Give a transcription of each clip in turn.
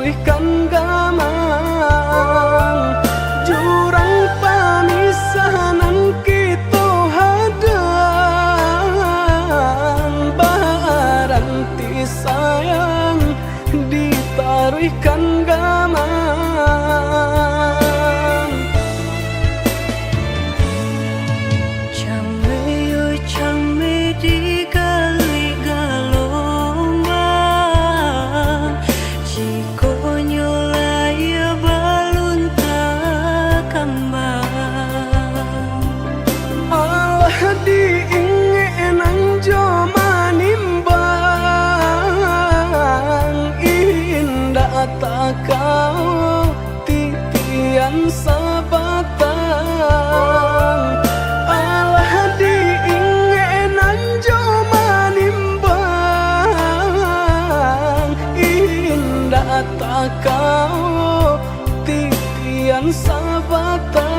ditaruhkan gamang jurang pamisahan kita hadang baranti sayang ditaruhkan gamang Came di kali galombang jiko nyolaya balun tak kembang Allah diingin jo manimbang indah tak kau titian sabatang Allah diingin jo manimbang indah tak kau titian sabatang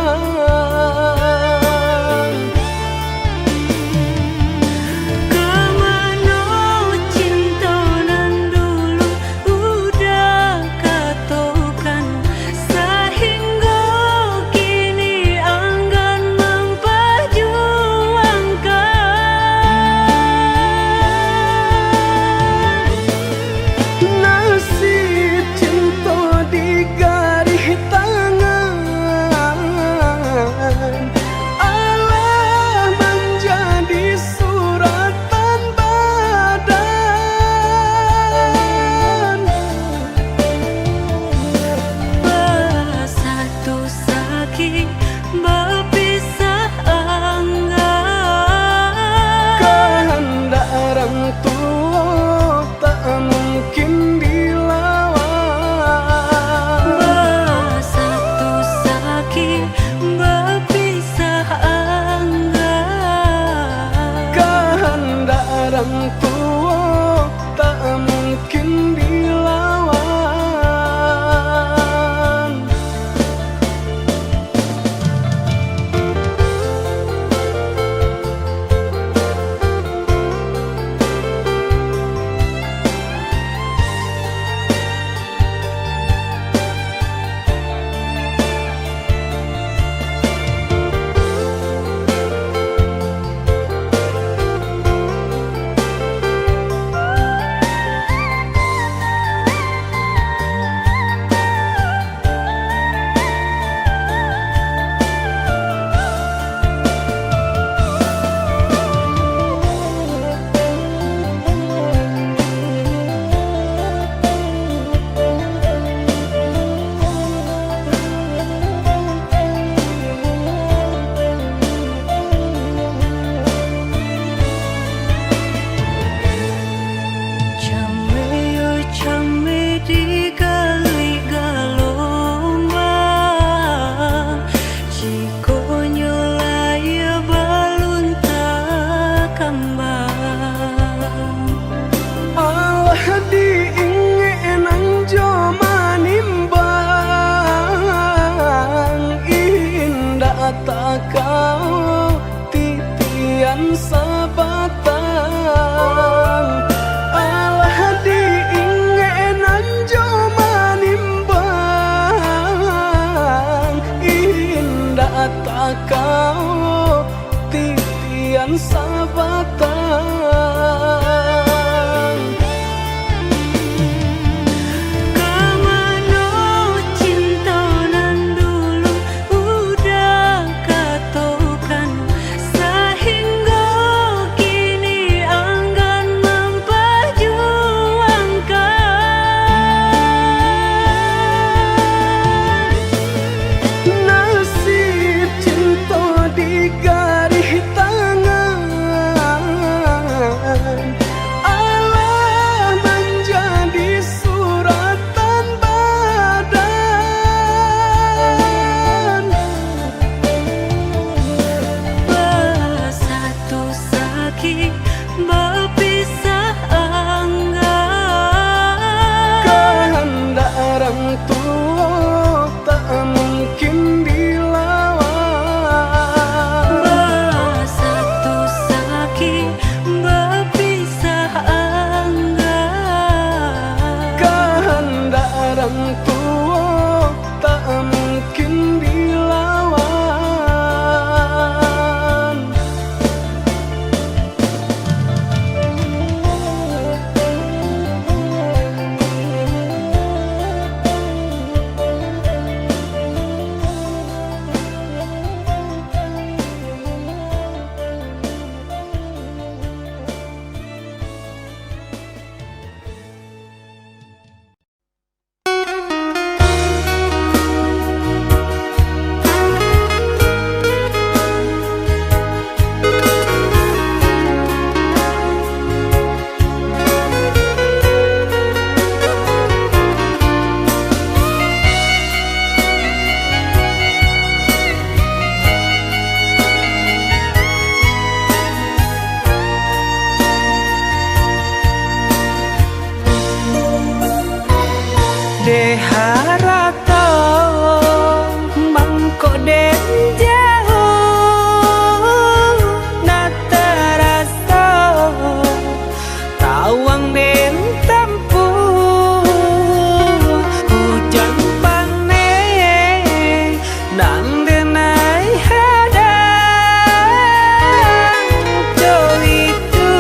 De harato mangko den jauh na terasa tawang den tempuh hujan pane nang denai hadang jo itu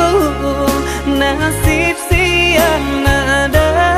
nasib siang nadaga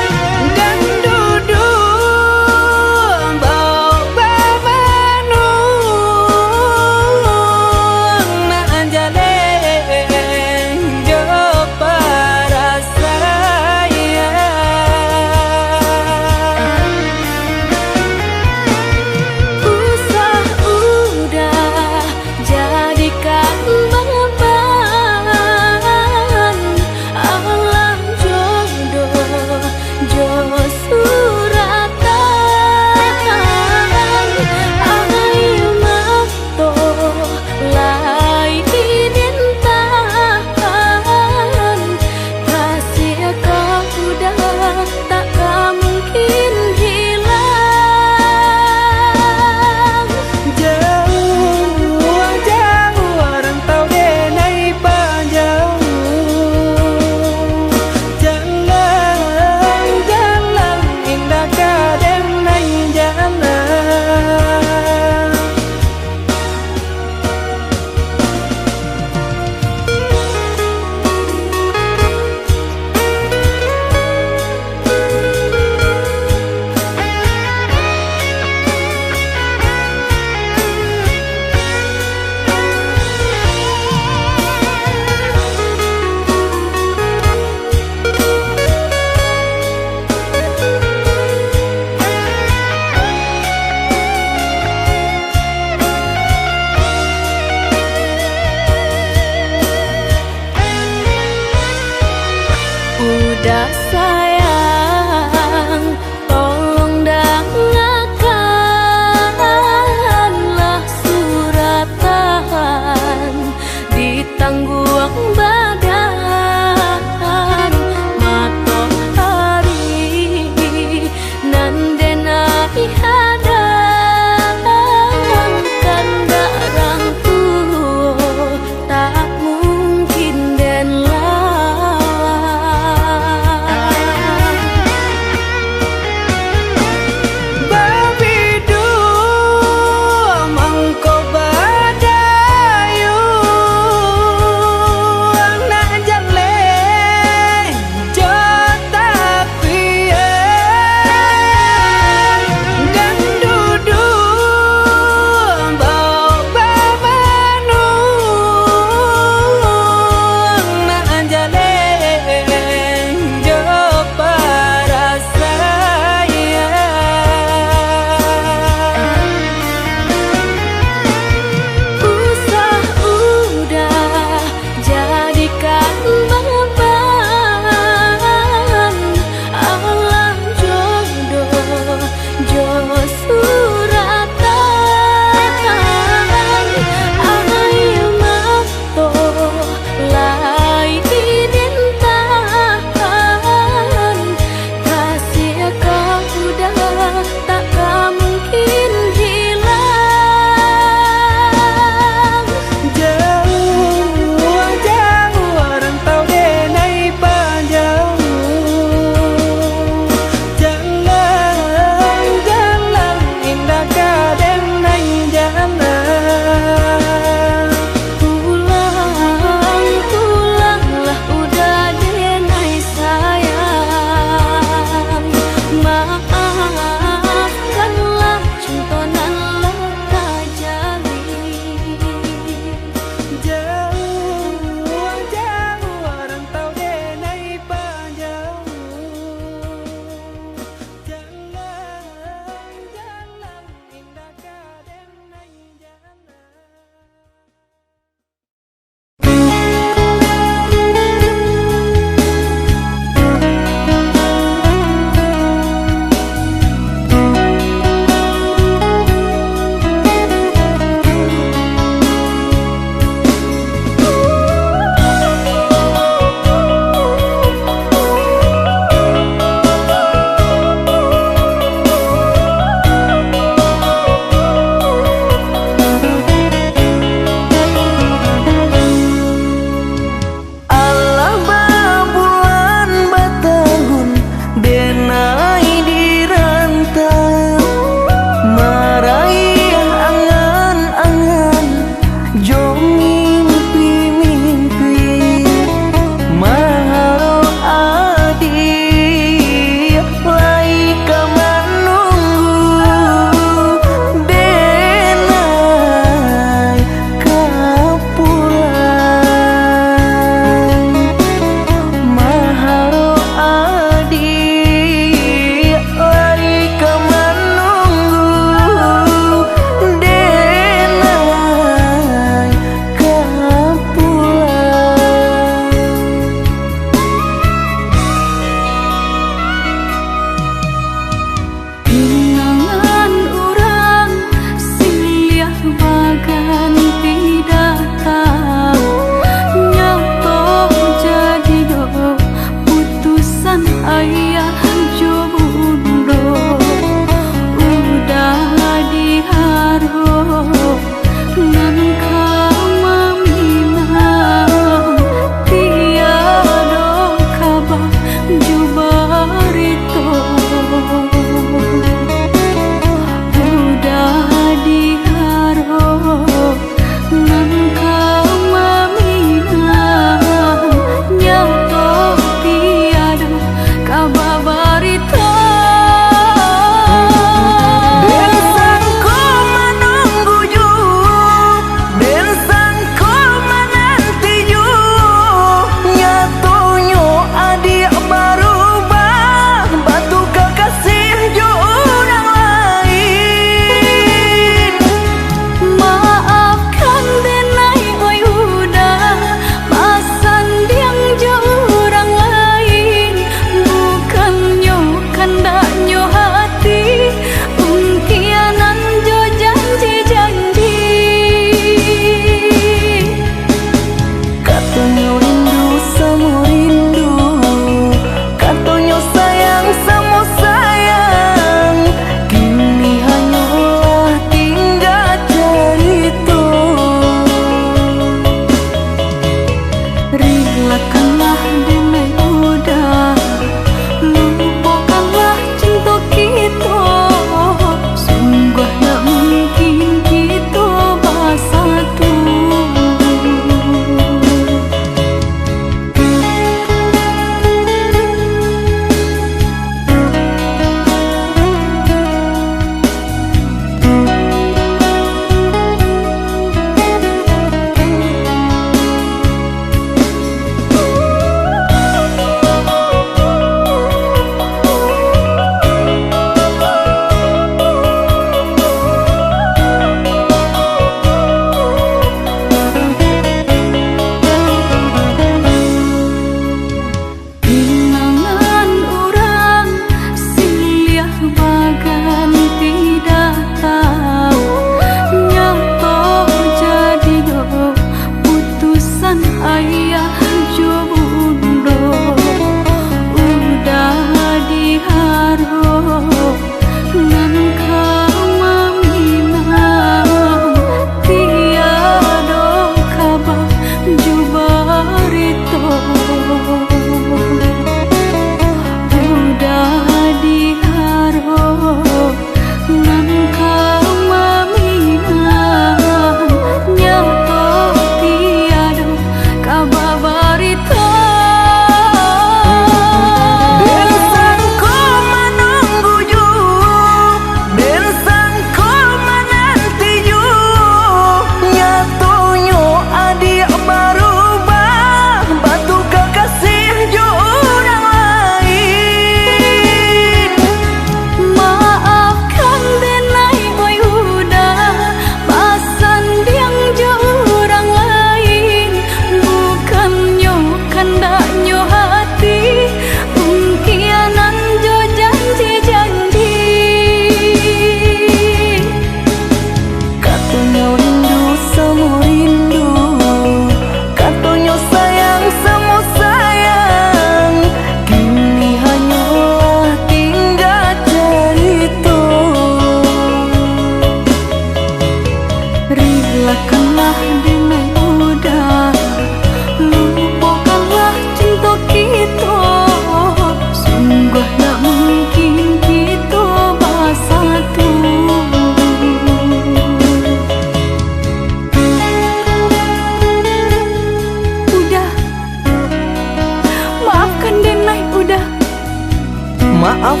maaf?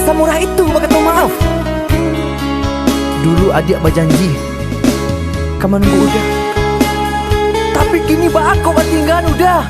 Samurah itu bakal maaf. Dulu adik berjanji kamu nunggu udah, tapi kini aku tinggal udah.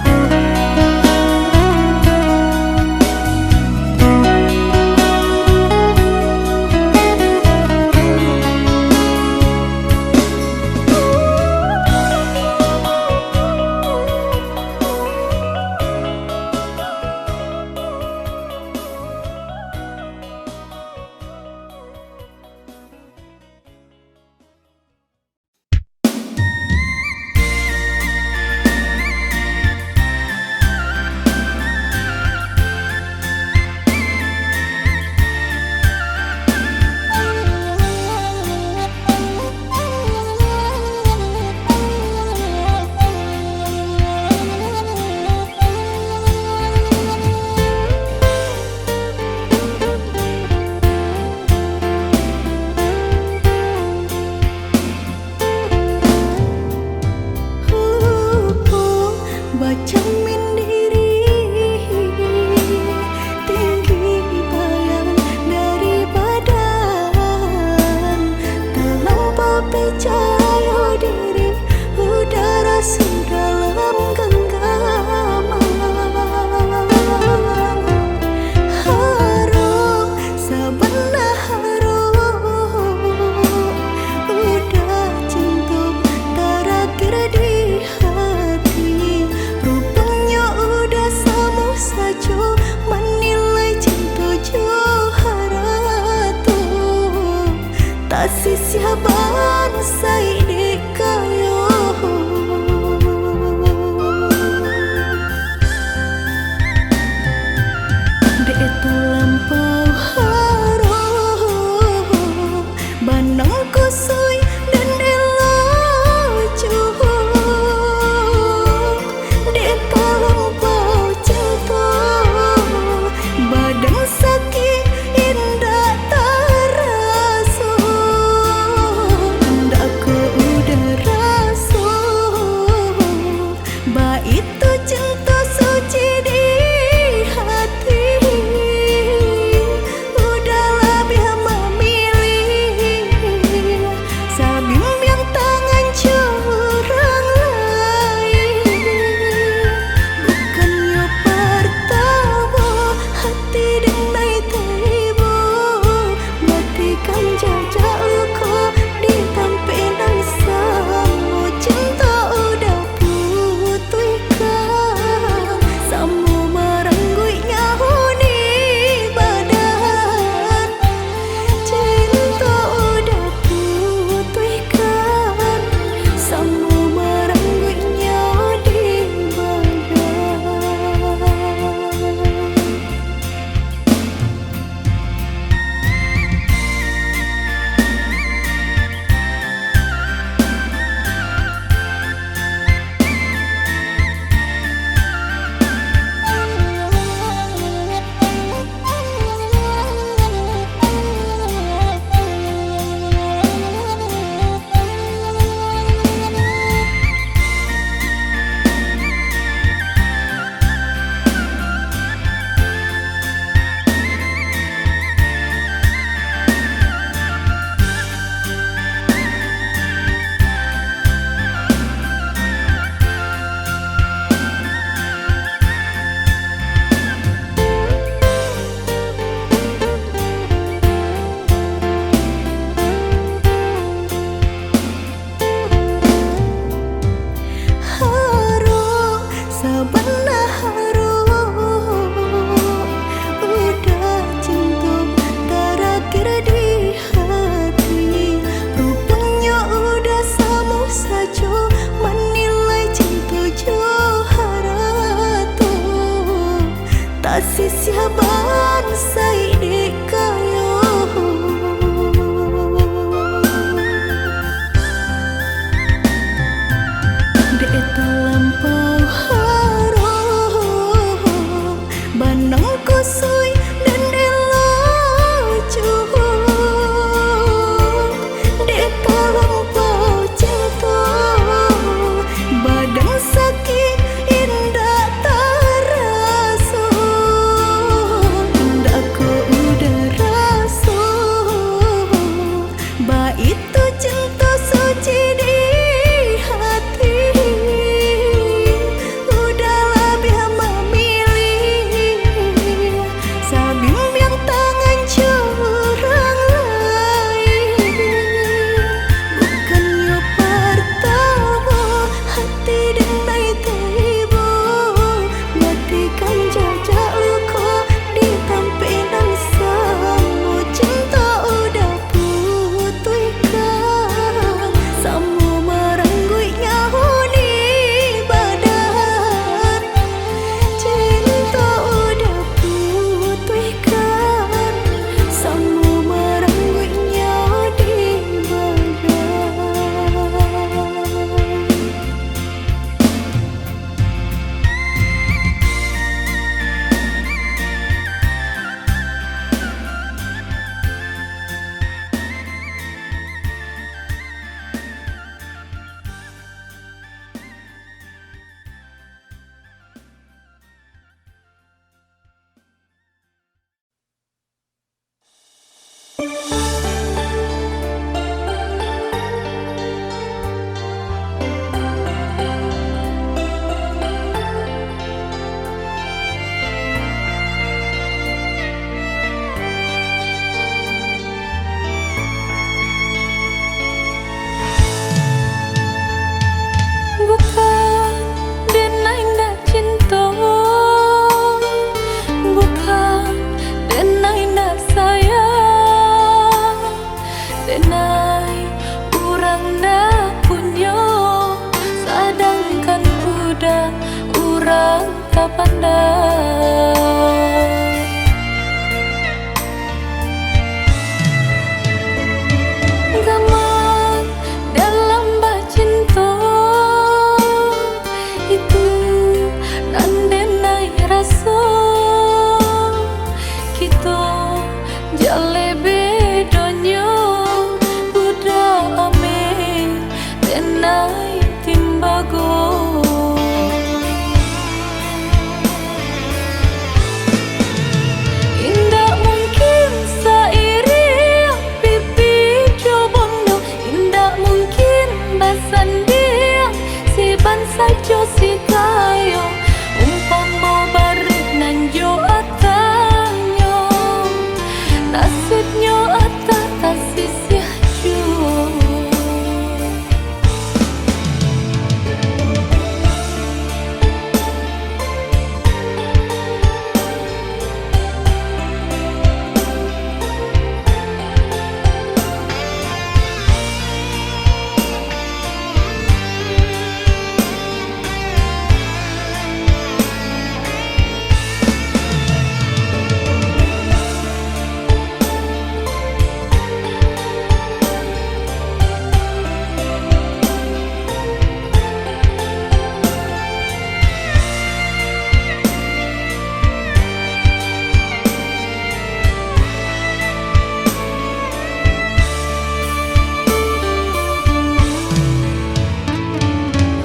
Gaman dalam bacinta itu nandenai rasa kita jale bedanya buda ame tenai timbago. Indah mungkin sairi pipi cobondo, indah mungkin basandia si bansa jo si kayo umpama barit nanjo atanyo nasibnya atata sisih jo.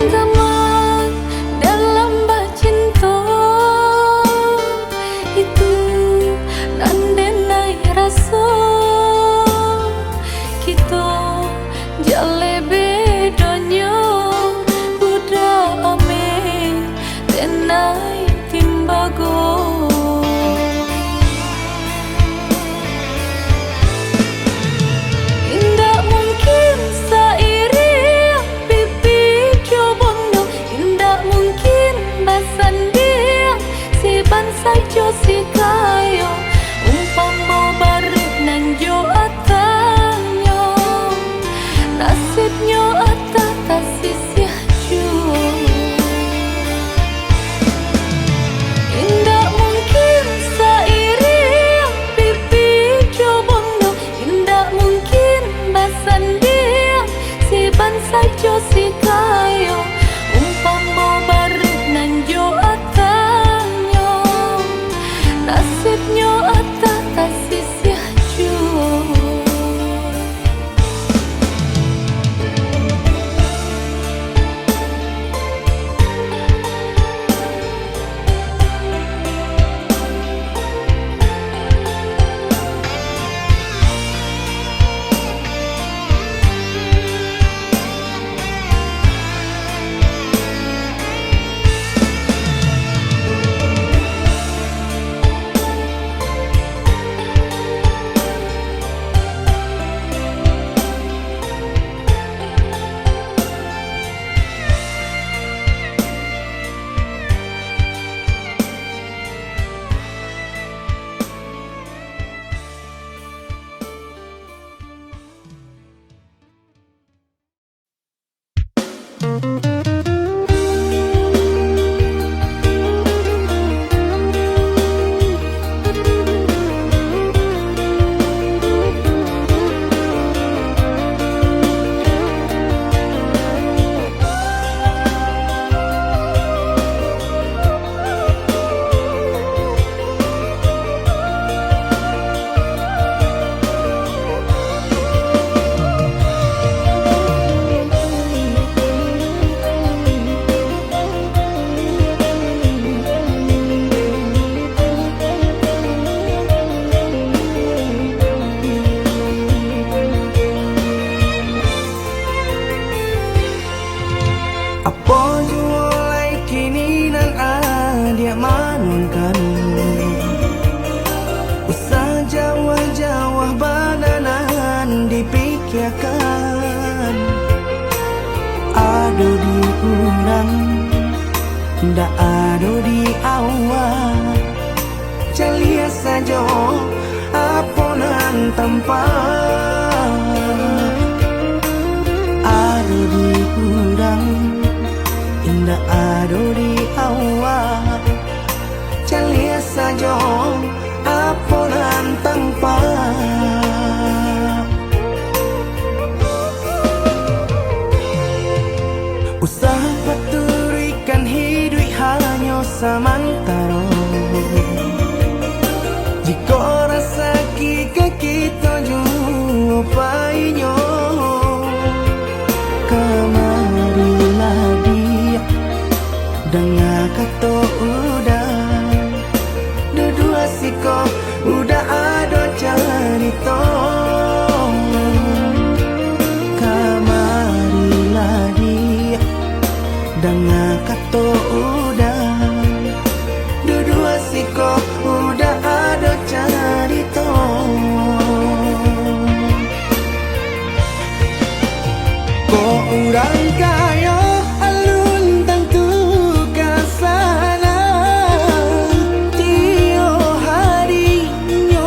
Gaman dalam bacinta itu nandenai rasa kita jale bedanya buda ame tenai timbago. Indah mungkin sairi pipi cobondo, indah mungkin basandia si bansa jo si kayo umpama barit nanjo atanyo nasibnya atata sisih jo. Indah mungkin sairi pipi cobondo, indah mungkin basandia si bansa jo si kayo umpama barit nanjo atanyo nasibnya atata sisih jo. pikirkan ado di urang ndak ado di awal celia saja aponan tempat ado di urang ndak ado di awal siko udah ada cerita. Kamarilah dia dengan kata udah dua siko udah ada cerita. Kok orang kaya alun tentu kasana, tio harinya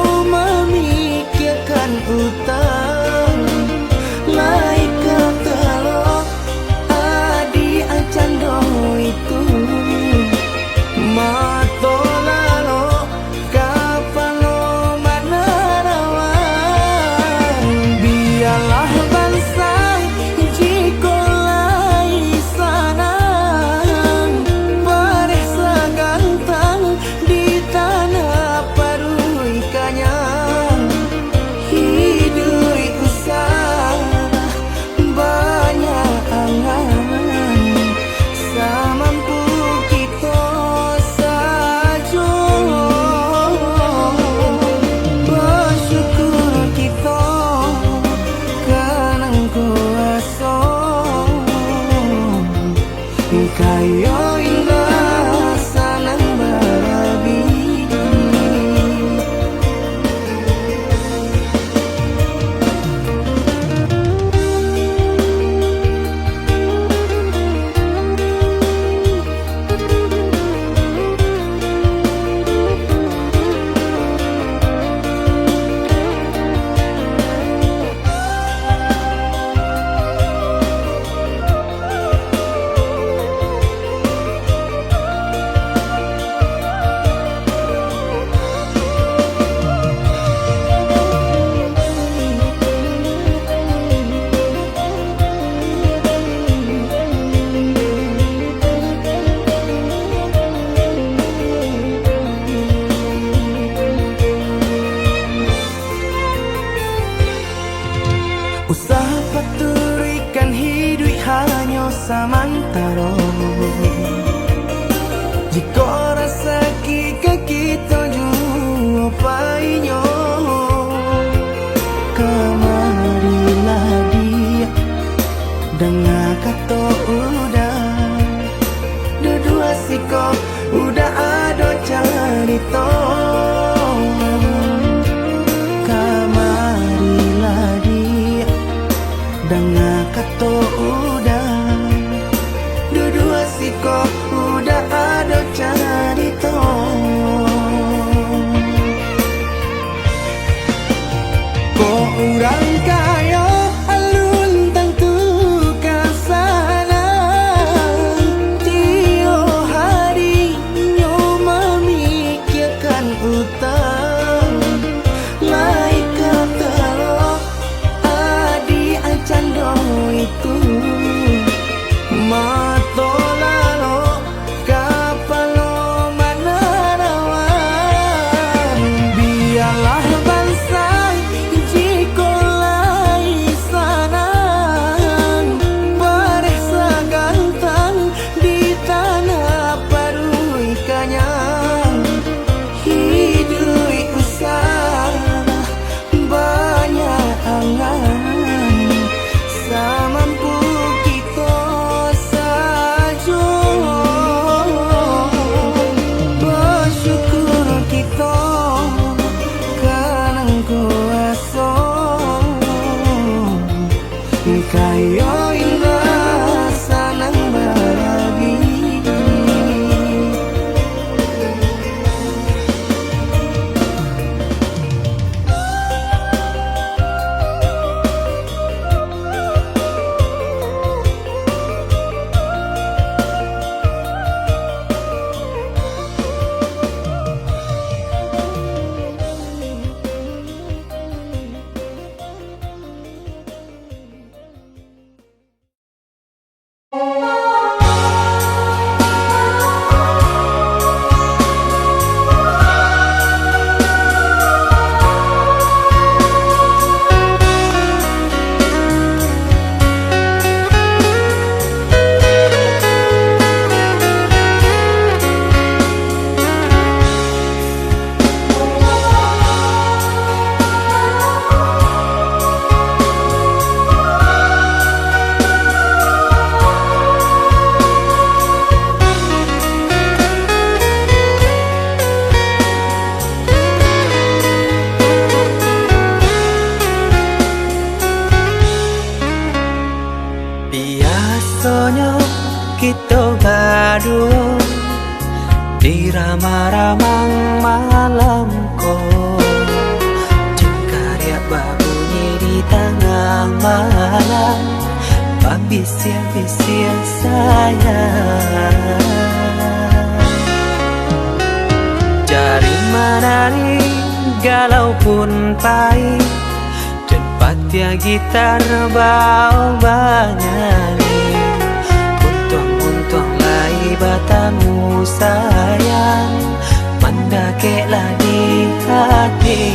aduh di ramang-ramang malamku, jengkarya babunyi di tengah malam, babisir-bisir sayang. Jari menari galau pun pahit, dan patia gitar bau banyani. Untung lai batamu sayang, mandakeklah di hati.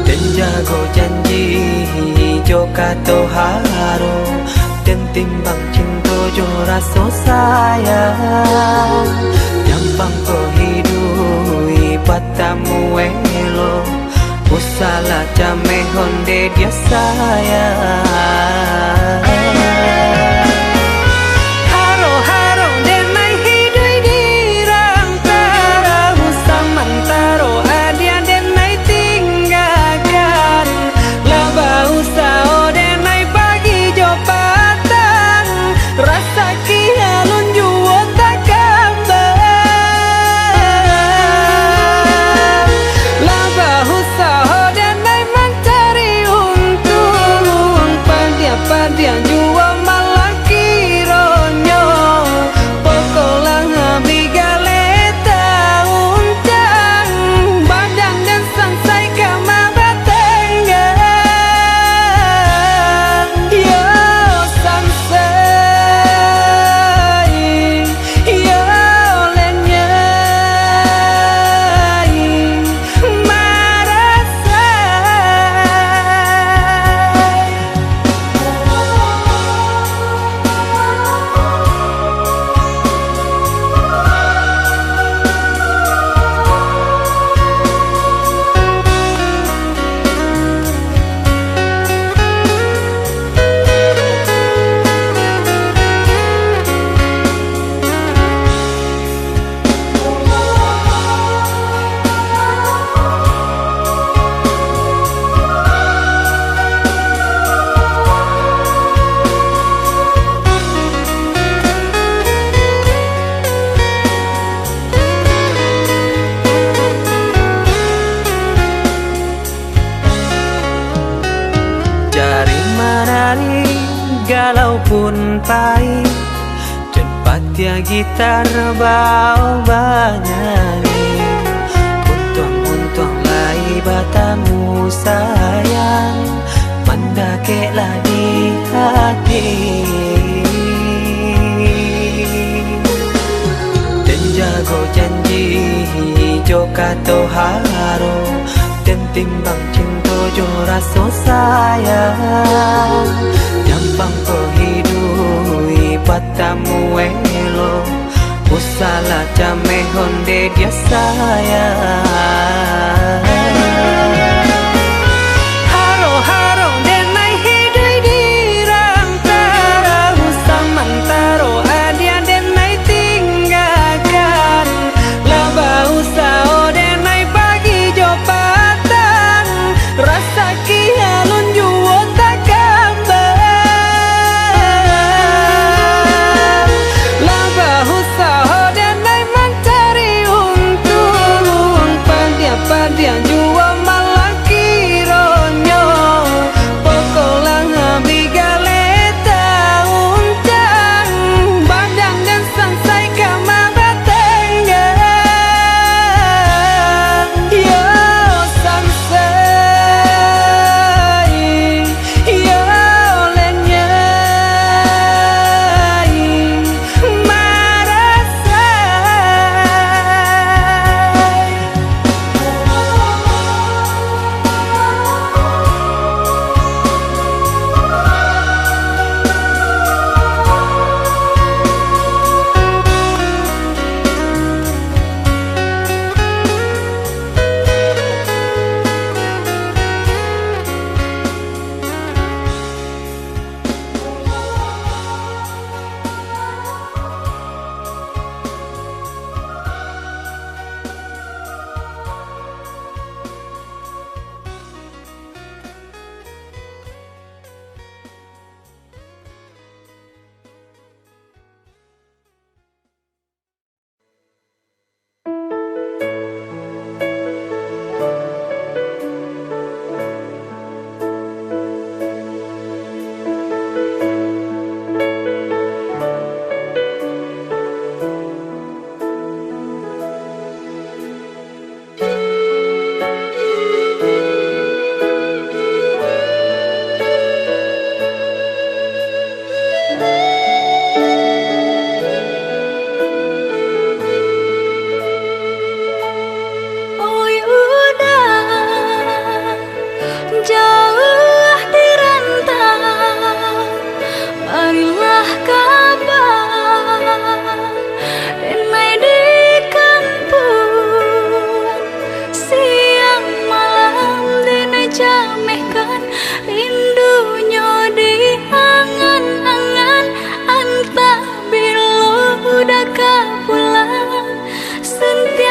Dan jago janji joka toharo, dan timbang cinta jo rasa sayang. Nyampang ko hidui patamu elo, usala jame honde dia sayang. Haro-haro denai hidui di rantara, samantaro adia denai tinggalkan. Laba usao denai bagi jopatan, rasa kialun juo tak kabar. Laba usao denai mencari untung, padia juo malah kironyo. Pokolang bigaleta uncang, badan dan sangsai kama batenggang. Yo sangsai, yo lenyai, marasai. Jari menari galau pun pahit, dan patia gitar bau banyani. Untung lai batamu sayang, mandakeklah di hati. Dan jago janji joka toharo, dan timbang cinta jo rasa sayang. Nyampang ko hidui patamu elo, usala jame honde dia sayang. Haro-haro denai hidui di rantara, samantaro adia denai tinggalkan. Laba usao denai bagi jopatan, rasa kialun juo tak kabar. Laba usao denai mencari untung, padia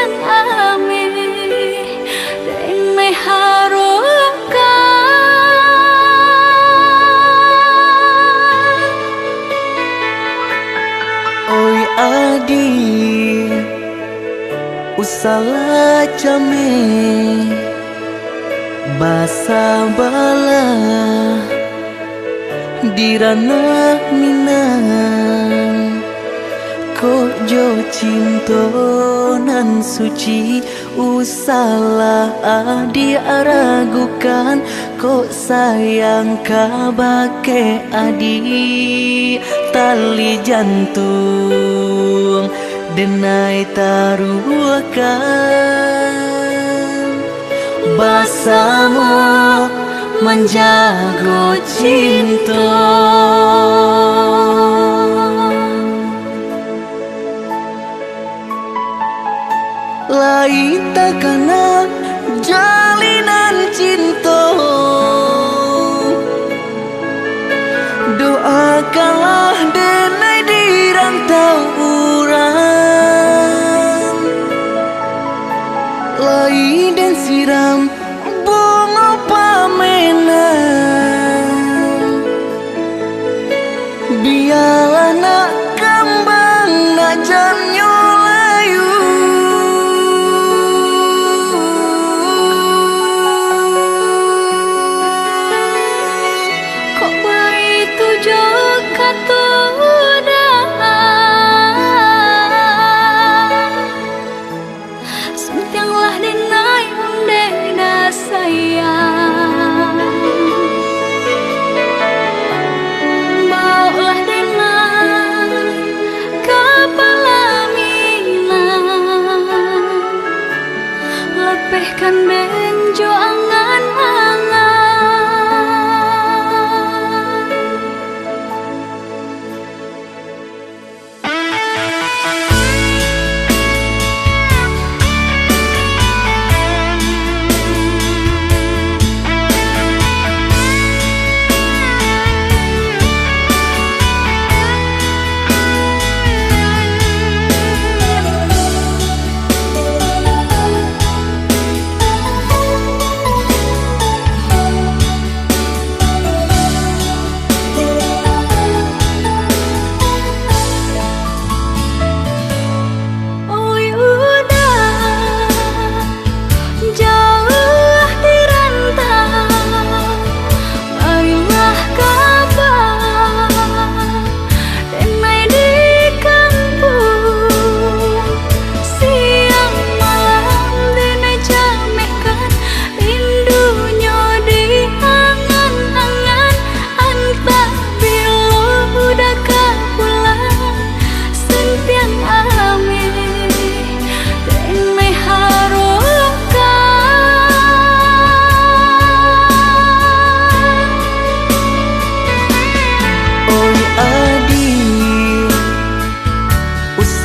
tiang ame denai haroka Oi adi usala came basa bala dirana minang ko jo cinto nan suci usala adi aragukan ko sayang kabake adi tali jantung denai taruhkan basamu menjago cinta lain takana jalinan cinta doakanlah denai dirantau urang lain dan siram bunga pamenang biarlah nak kembang nak jamnya layu kok begitu juga tuh sentianglah denai undena sayang baulah denai kepala minang lepehkan benjo angan-angan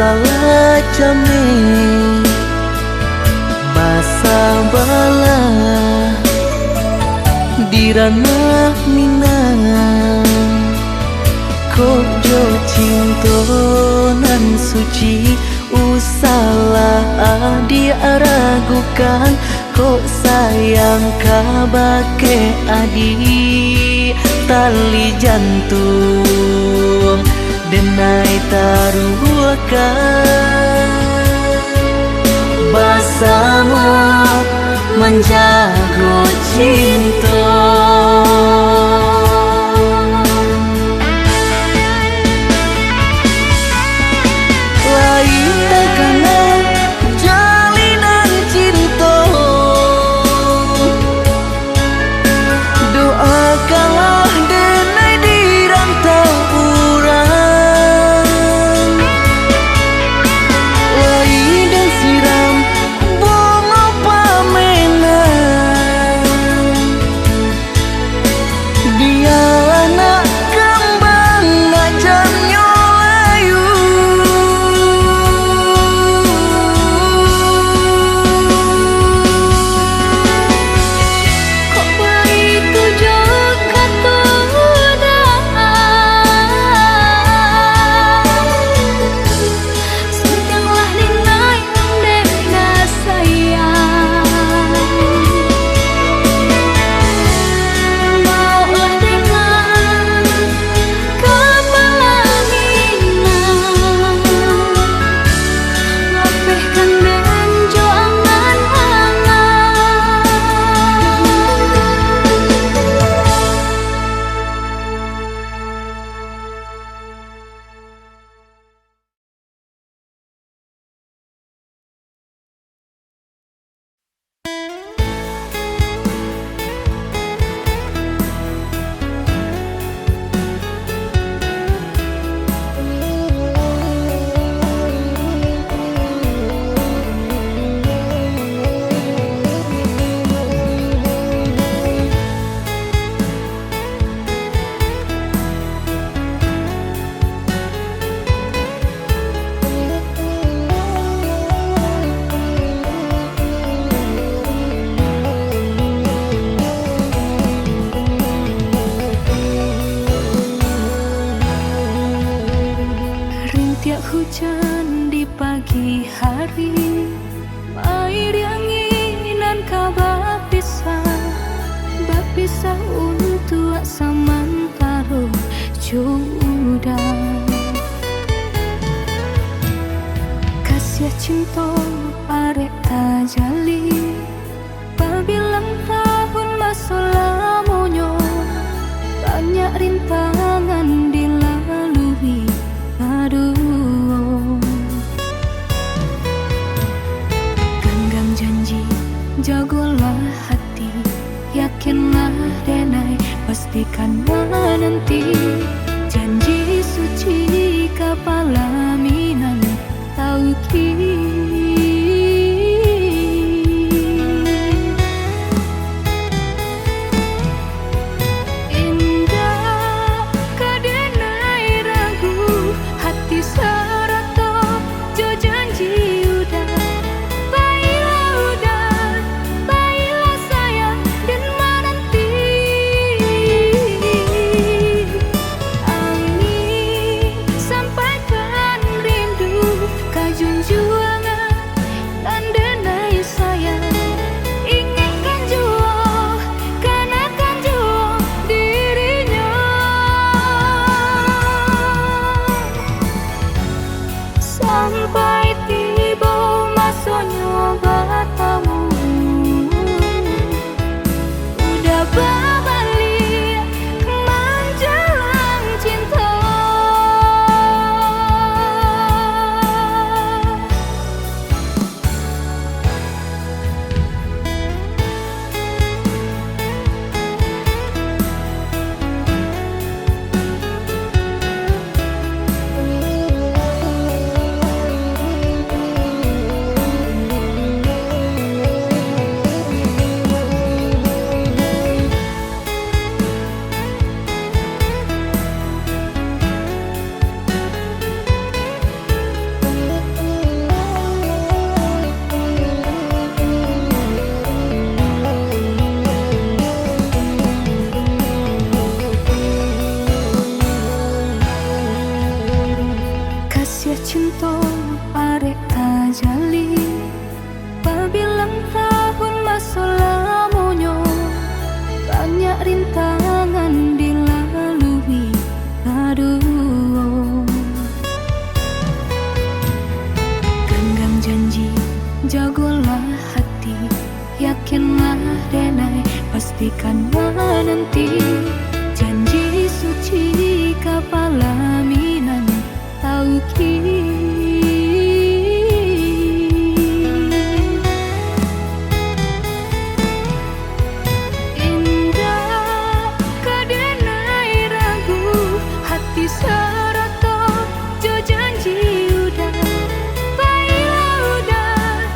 salah came basa bala dirana minang ko jo cinto nan suci usalah adi aragukan ko sayang kabake adi tali jantung denai taruhkan basamu menjago cinta lain takana jalinan cinta doakanlah denai dirantau urang lain dan siram bunga pamenang cinta arek tajali Pabilang tahun masa lamonyo banyak rintangan dilalui aduh genggam janji jagolah hati yakinlah denai pastikan menanti janji suci kapalaminan tauki indah kadenai ragu hati serato jo janji udah baiklah sayang dan menanti angin sampaikan rindu kajunjuangan dan denai sayang ingatkan jua kanakan jua dirinya sampai tiba masanya bertemu udah berbalik menjelang cinta kasih cinta arek tajali Pabilang tahun masa lamonyo banyak rintangan dilalui aduh genggam janji jagolah hati yakinlah denai pastikan menanti janji suci kapalaminan tauki indah kadenai ragu hati serato jo janji udah baiklah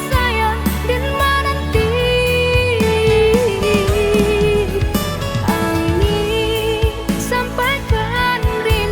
sayang dan menanti angin sampaikan rindu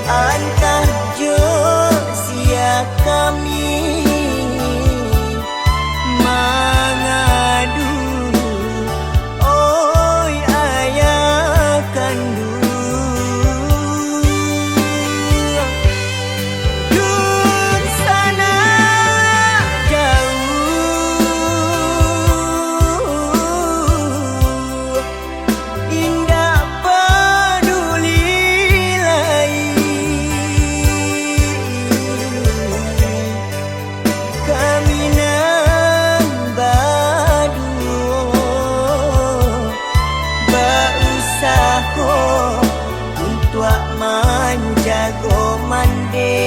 Antah jo sia kami mengadu, oi ayah kandung. Dun sana jauh, indah peduli kami nambadu berusaha untuk menjaga mande.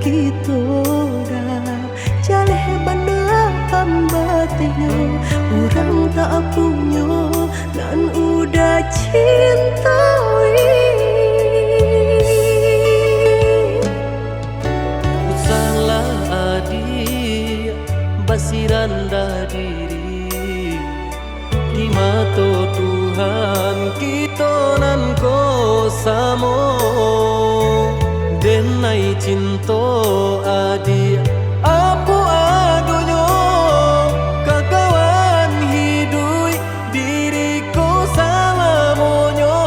kita dah jaleh benda ambatnya orang tak punya dan udah cintai. Salah adik basiranda diri di mata Tuhan kita nan ko samo denai cinta adik apa adonyo kakawan hidui diriku salamonyo.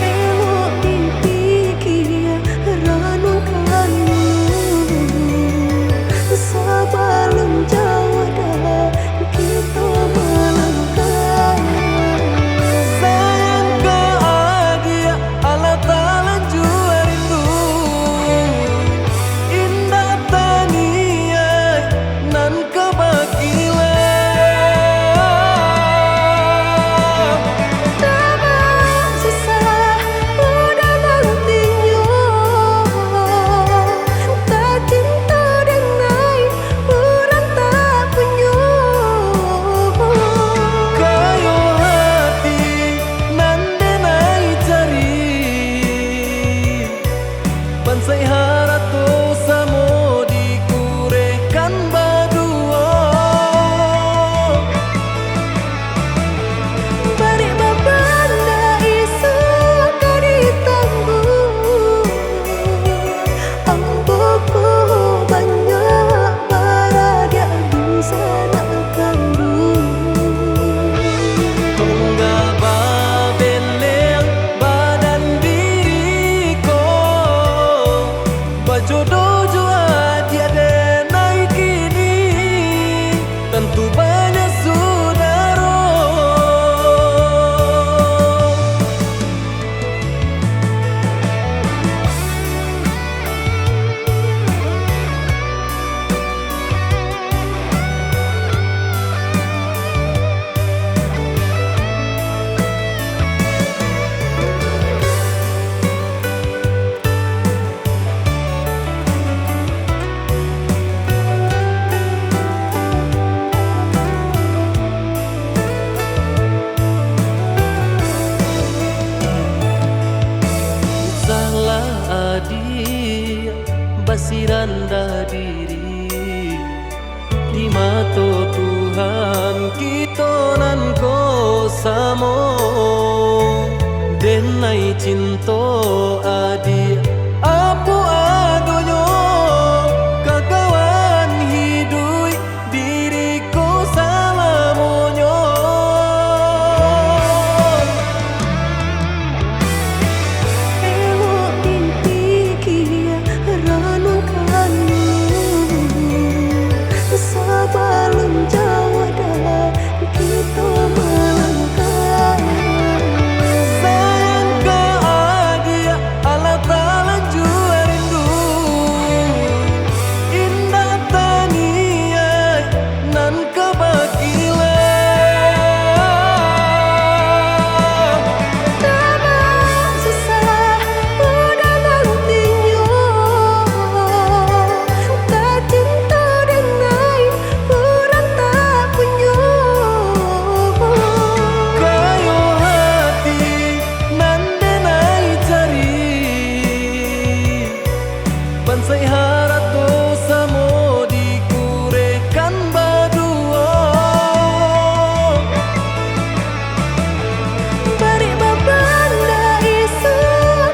Elok dipikir renungkan sebelum jauh dah kita melangkah. Sayang ke adik Allah Ta'ala jua rindu indah taniai nan kebakilan. Tak susah udah nantinya tak cinta denai orang tak punya. Kayo hati nan denai cari bansai harato samo dikurekan badua. Balik babanda isu kari tangguh amboku banyak baradia bisa nak kandung. Tunggal babeleng badan diriku bajodoh jua tiada naik kini tentu banyak saudara. Salah adik basiranda diri di mata Tuhan kita nan ko samo denai cinta adik apa adonyo kakawan hidui diriku salamonyo. Elok dipikir renungkan sebelum jauh dah kita melangkah. Sayang ke adik Allah Ta'ala jua rindu indah taniai nan kebakilan. Tak susah udah nantinya tak cinta denai orang tak punya. Kayo hati nan denai cari bansai harato samo dikurekan badua. Balik babanda isu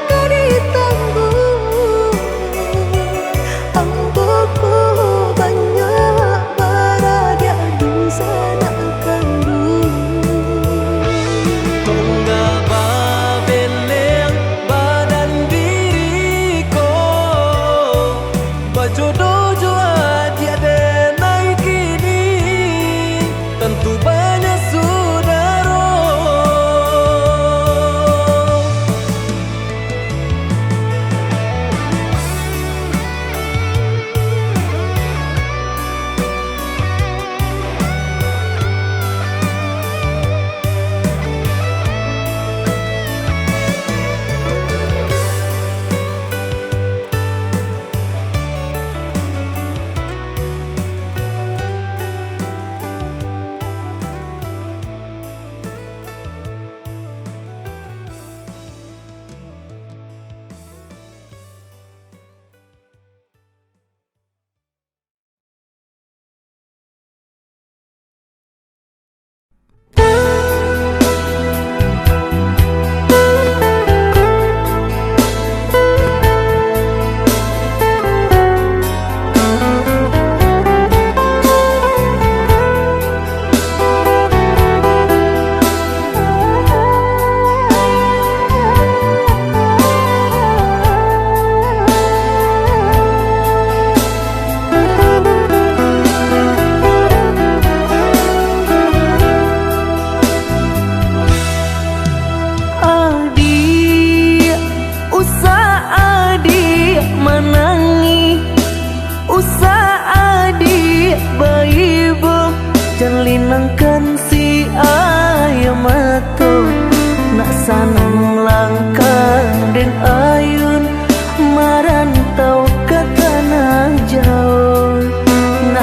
kari tangguh amboku banyak baradia bisa nak kandung. Tunggal babeleng badan diriku bajodoh jua tiada naik kini tentu banyak saudara.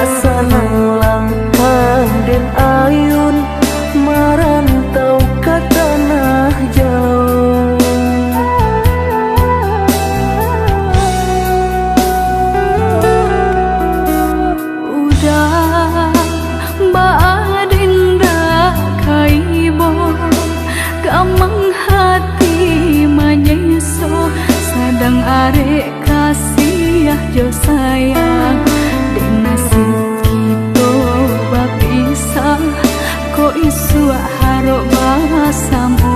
sanang langkah den ayun marantau ke tanah jauh. Udah baadinda kaibo gamang hati manyeso sadang arek kasih jo sayang dek nasib kita bapisah ko isu harok basamu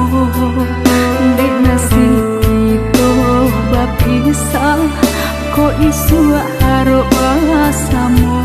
dek nasib kita bapisah ko isu harok basamu.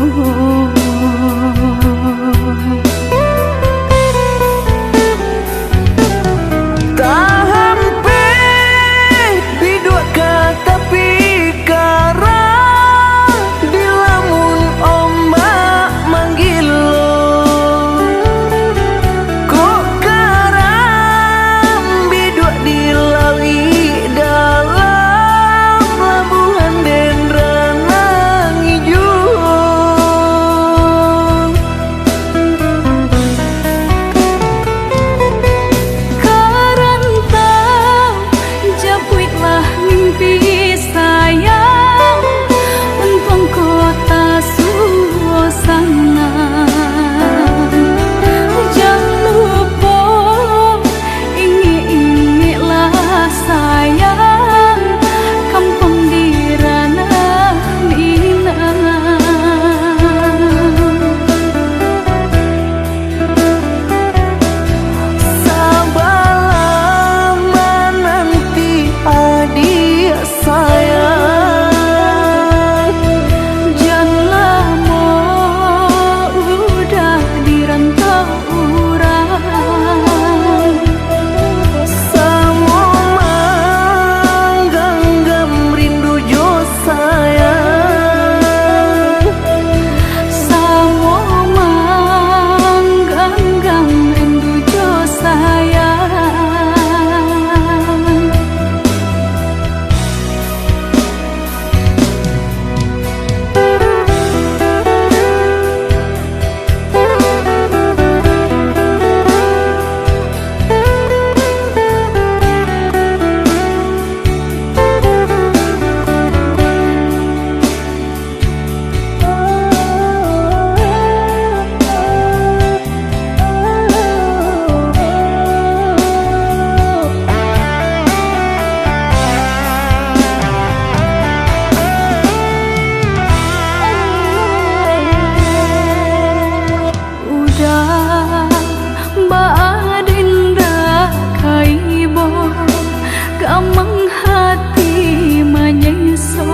Gamang hati manyeso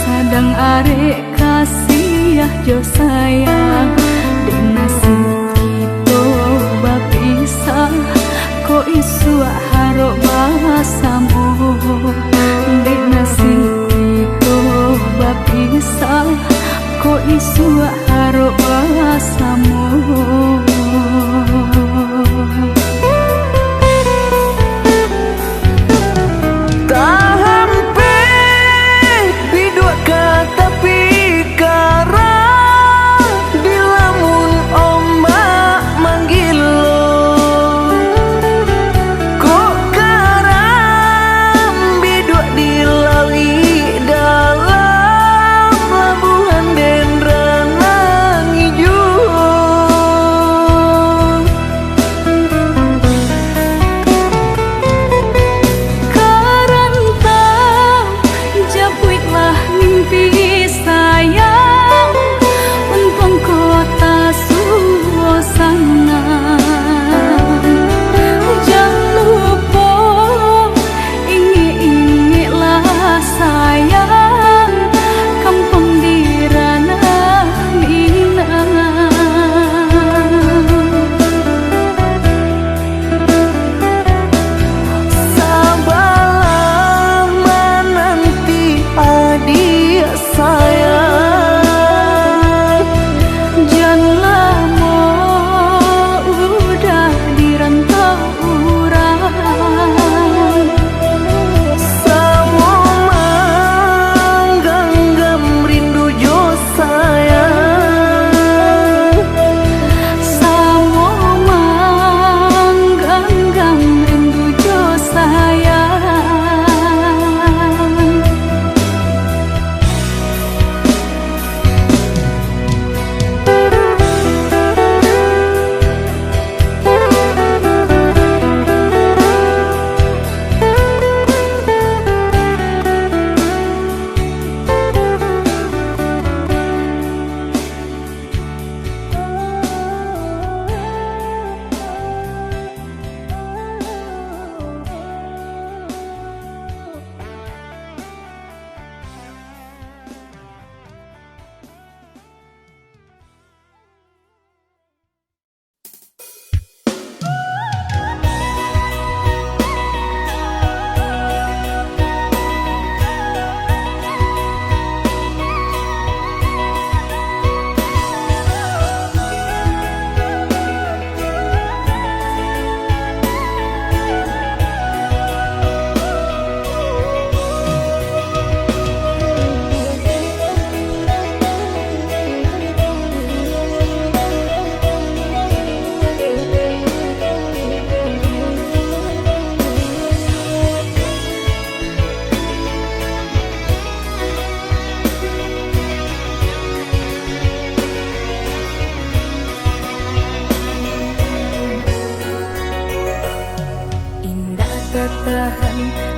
sadang arek kasih jo sayang dek nasib kita bapisah ko isu harok basamu dek nasib kita bapisah ko isu harok basamu.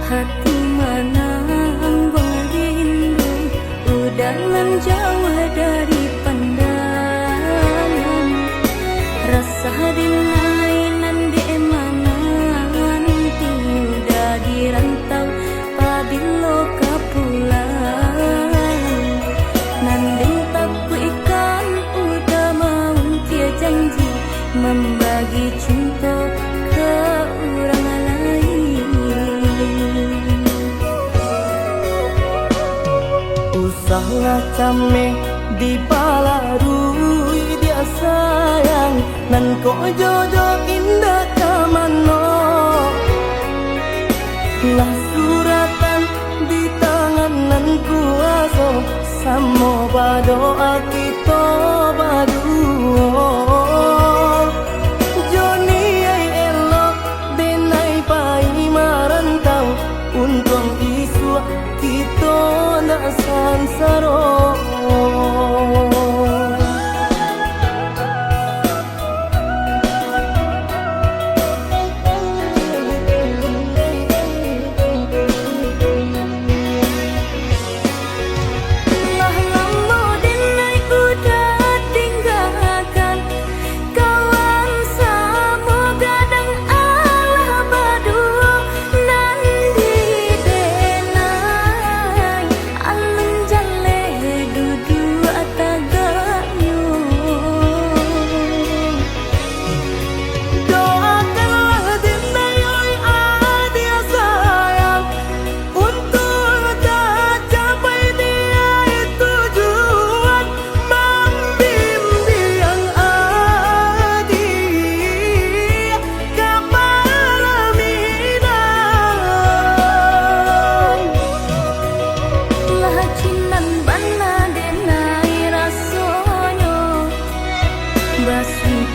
hati menang berindu, udangan jauh dari pandangan, rasa dinainan di emanan, tiudah di rantau padilo kapulang, nanding tapu ikan udah mau dia janji membagi cinta ke orang lain. Usahlah came di palarui dia sayang, nan kok jodoh indah kamano. Lah suratan di tangan nan kuaso, samo badoa kita baduo. Joni ay elok denai pai marantau, untung isu kita nak sansaro.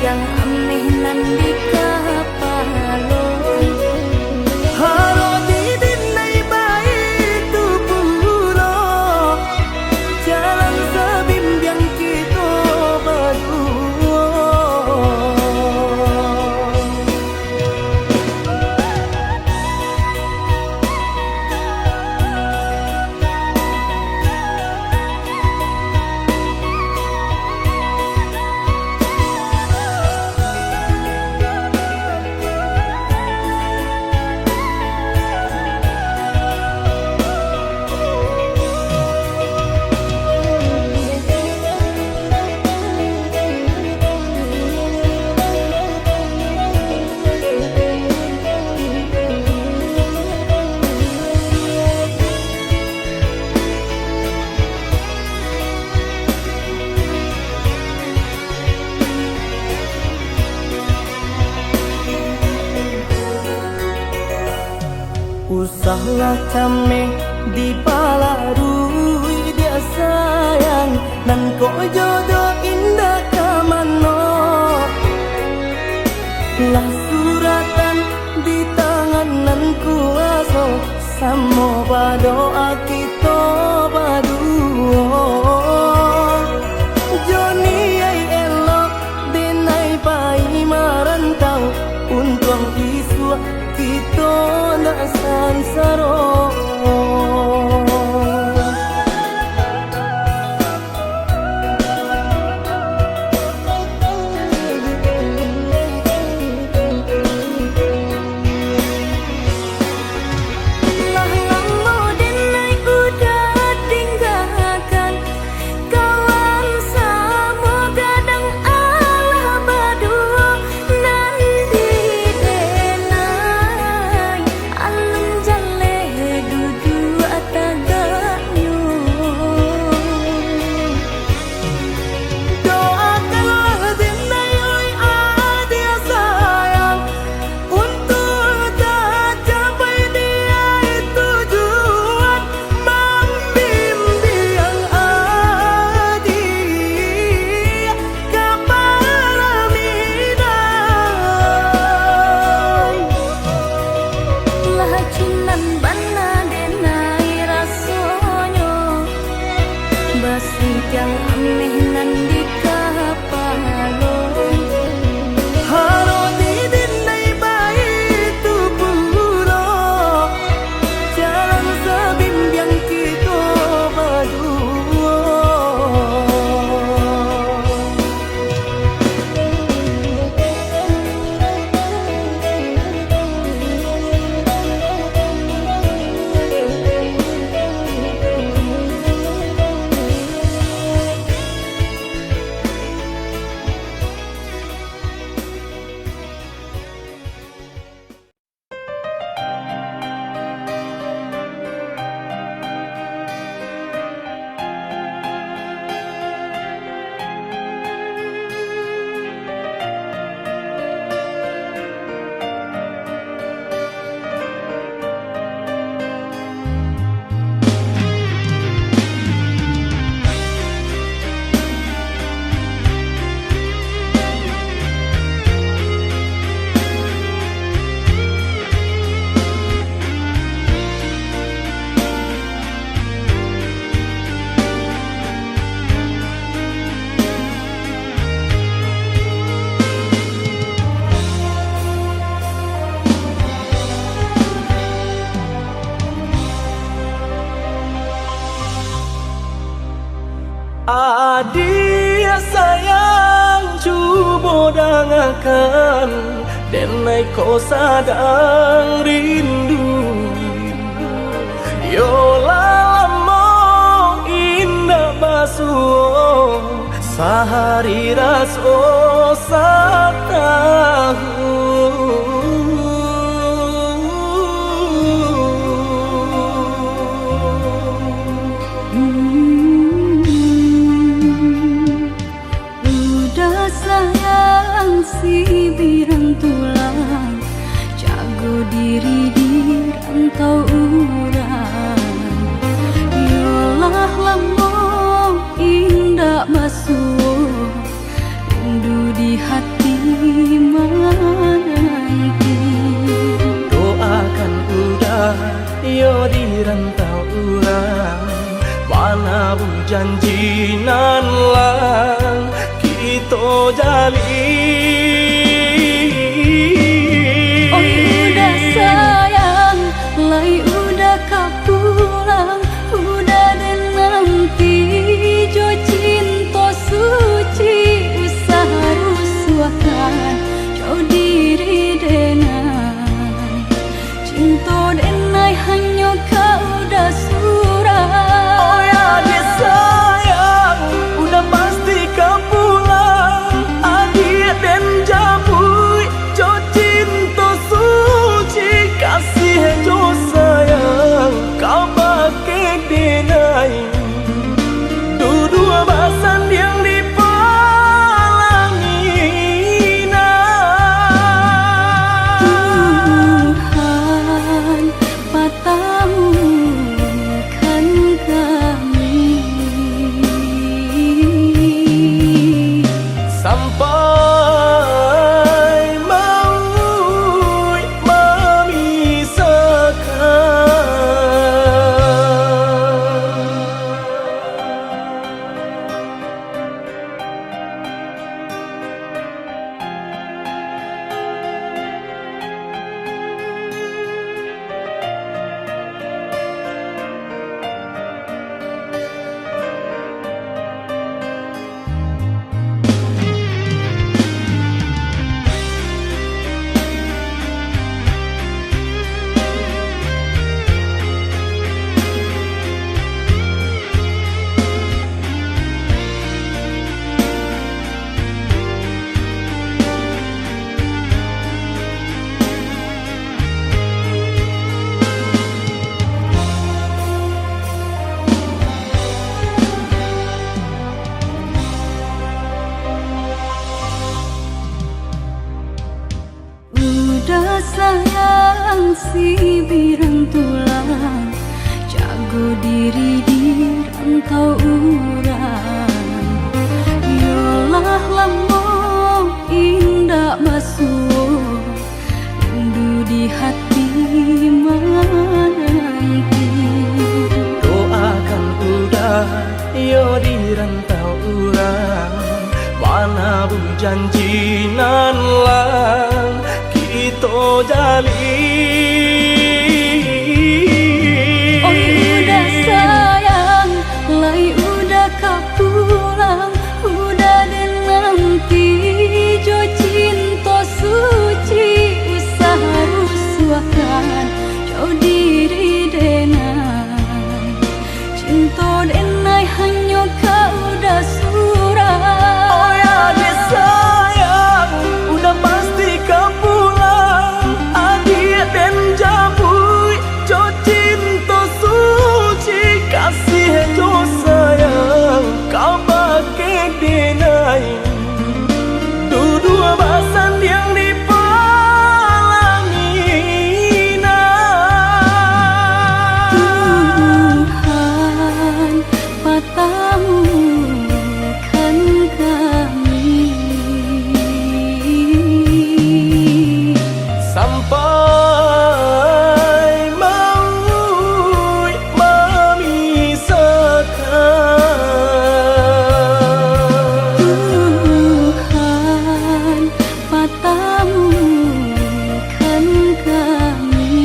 Yang aneh nan di kapalon, Haro di dinai baik tu pulo, jalan sebimbiang kita berdua. Usahlah came di palarui dia sayang, nan kok jodoh indah kamano. Lah suratan di tangan nan kuaso, samo badoa kita baduo. Joni ay elok denai pai marantau, untung isu kita nak sansaro. yang aneh nan di kapalon. Haro di dinai baik tu pulo, Adia sayang cubo dangakan denai ko sadang rindu Yola lamo indah basuh sehari raso satahu Udah sayang si birang tulang jago diri di rantau urang Yolah lamo indah basuh rindu di hati menanti Doakan udah yo di rantau urang Mana bu janji nan lang kita jalin Oh udah sayang lai udah kapulang udah dan nanti jo cinta suci usaha rusuakan jo diri denai cinta denai hanya kau udah surah Oh ya dia sayang udah pasti kau pulang adik dan jabui jo cinta suci kasih jo sayang kau pakai denai dua basan yang dipalangina Tuhan patamu kan kami sampai mau memisahkan Udah sayang si birang tulang jago diri di rantau urang Yolah lamo indah basuh rindu di hati menanti Doakan udah yo di rantau urang Mana bu janji nan lang kita jalin Oh udah sayang lai udah kapulang udah dan nanti jo cinta suci usaha rusuakan jo diri denai cinta denai hanya kau udah surah Oh ya dia sayang udah pasti kau pulang adik dan jabui jo cinta suci kasih jo sayang kau pakai denai dua basan yang dipalangina Tuhan patamu kan kami sampai mau memisahkan Tuhan patamu kan kami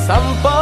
sampai